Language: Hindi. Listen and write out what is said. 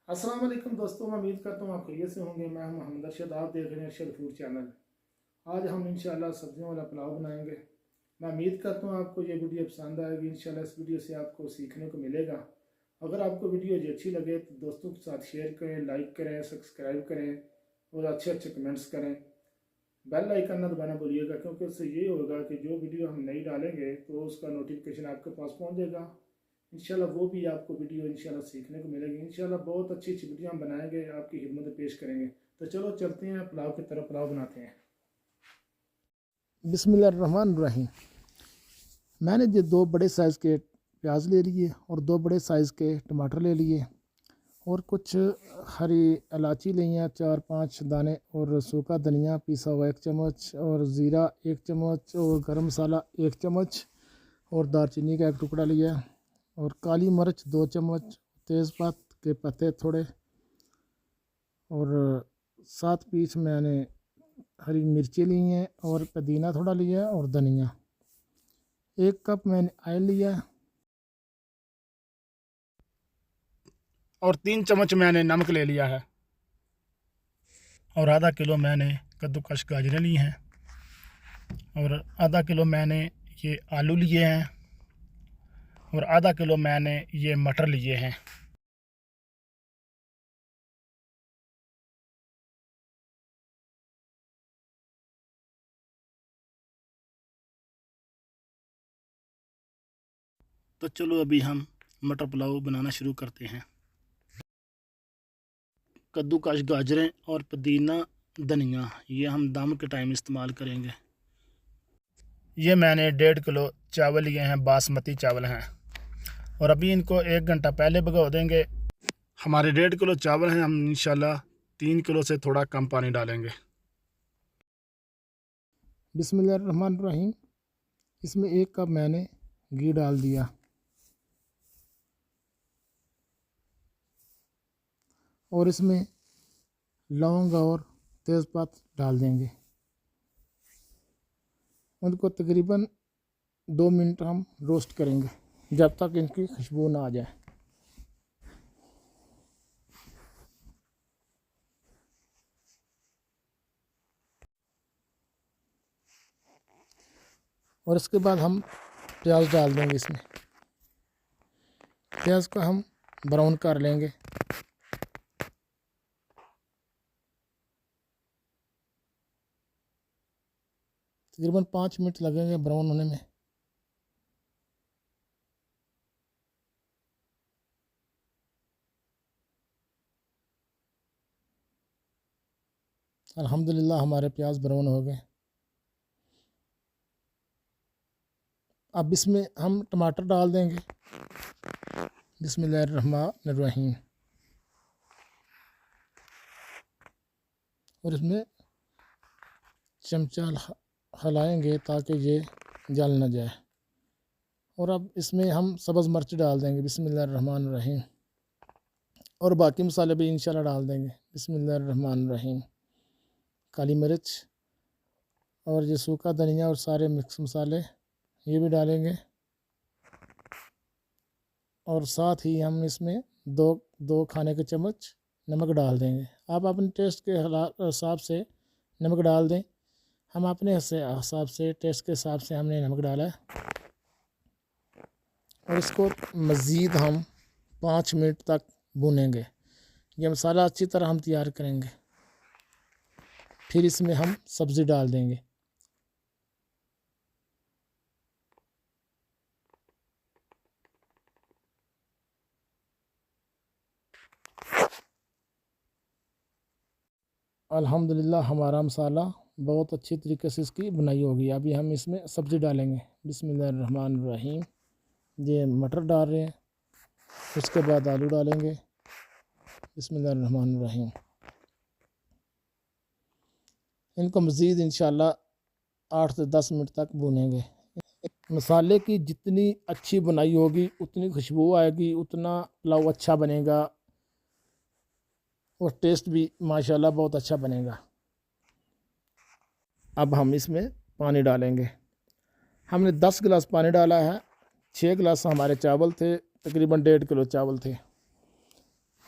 अस्सलाम वालेकुम दोस्तों, मैं उम्मीद करता हूँ आप खैरियत से होंगे। मैं हूं मोहम्मद अरशद, आप देख रहे हैं अरशद फूड चैनल। आज हम इंशाल्लाह सब्जियों वाला पुलाव बनाएंगे। मैं उम्मीद करता हूँ आपको ये वीडियो पसंद आएगी। इंशाल्लाह इस वीडियो से आपको सीखने को मिलेगा। अगर आपको वीडियो जो अच्छी लगे तो दोस्तों के साथ शेयर करें, लाइक करें, सब्सक्राइब करें और अच्छे अच्छे कमेंट्स करें। बेल आइकन ना दबाना भूलिएगा, क्योंकि उससे ये होगा कि जो वीडियो हम नई डालेंगे तो उसका नोटिफिकेशन आपके पास पहुँच जाएगा। इंशाल्लाह वो भी आपको वीडियो इंशाल्लाह सीखने को मिलेगी। इंशाल्लाह बहुत अच्छी अच्छी वीडियो हम बनाएंगे, आपकी खिदमत पेश करेंगे। तो चलो चलते हैं पुलाव की तरफ, पुलाव बनाते हैं। बिस्मिल्लाहिर्रहमानिर्रहीम। मैंने जो 2 बड़े साइज़ के प्याज ले लिए और 2 बड़े साइज़ के टमाटर ले लिए और कुछ हरी इलायची ली हैं 4-5 दाने और सूखा धनिया पीसा हुआ 1 चम्मच और ज़ीरा 1 चम्मच और गरम मसाला 1 चम्मच और दालचीनी का 1 टुकड़ा लिया और काली मिर्च 2 चम्मच, तेज़पात के पत्ते थोड़े और 7 पीस मैंने हरी मिर्ची ली हैं और पुदीना थोड़ा लिया और धनिया। 1 कप मैंने ऑयल लिया और 3 चम्मच मैंने नमक ले लिया है और आधा किलो मैंने कद्दूकश गाजरें ली हैं और आधा किलो मैंने ये आलू लिए हैं और आधा किलो मैंने ये मटर लिए हैं। तो चलो अभी हम मटर पुलाव बनाना शुरू करते हैं। कद्दूकश गाजरें और पुदीना धनिया ये हम दम के टाइम इस्तेमाल करेंगे। ये मैंने 1.5 किलो चावल लिए हैं, बासमती चावल हैं और अभी इनको 1 घंटा पहले भिगो देंगे। हमारे 1.5 किलो चावल हैं, हम इंशाल्लाह 3 किलो से थोड़ा कम पानी डालेंगे। बिस्मिल्लाहिर्रहमानिर्रहीम। इसमें 1 कप मैंने घी डाल दिया और इसमें लौंग और तेज़पात डाल देंगे। उनको तकरीबन 2 मिनट हम रोस्ट करेंगे जब तक इनकी खुशबू ना आ जाए। और इसके बाद हम प्याज डाल देंगे। इसमें प्याज को हम ब्राउन कर लेंगे। तकरीबन 5 मिनट लगेंगे ब्राउन होने में। अल्हम्दुलिल्लाह हमारे प्याज ब्राउन हो गए। अब इसमें हम टमाटर डाल देंगे। बिस्मिल्लाहिर्रहमानिर्रहीम। और इसमें चमचा हिलाएंगे ताकि ये जल न जाए। और अब इसमें हम सब्ज़ मिर्च डाल देंगे। बिस्मिल्लाहिर्रहमानिर्रहीम। और बाकी मसाले भी इंशाल्लाह डाल देंगे। बिस्मिल्लाहिर्रहमानिर्रहीम। काली मिर्च और ये सूखा धनिया और सारे मिक्स मसाले ये भी डालेंगे और साथ ही हम इसमें दो खाने के चम्मच नमक डाल देंगे। आप अपने टेस्ट के हिसाब से नमक डाल दें। हम अपने हिसाब से टेस्ट के हिसाब से हमने नमक डाला है और इसको मज़ीद हम 5 मिनट तक भूनेंगे। ये मसाला अच्छी तरह हम तैयार करेंगे, फिर इसमें हम सब्ज़ी डाल देंगे। अल्हम्दुलिल्लाह हमारा मसाला बहुत अच्छी तरीके से इसकी बनाई होगी। अभी हम इसमें सब्ज़ी डालेंगे। बिस्मिल्लाहिर्रहमानिर्रहीम। ये मटर डाल रहे हैं, उसके बाद आलू डालेंगे। बिस्मिल्लाहिर्रहमानिर्रहीम। इनको मज़ीद इंशाल्लाह 8 से 10 मिनट तक भूनेंगे। मसाले की जितनी अच्छी बनाई होगी उतनी खुशबू आएगी, उतना पुलाव अच्छा बनेगा और टेस्ट भी माशाल्लाह बहुत अच्छा बनेगा। अब हम इसमें पानी डालेंगे। हमने 10 गिलास पानी डाला है। 6 गिलास हमारे चावल थे, तकरीबन 1.5 किलो चावल थे।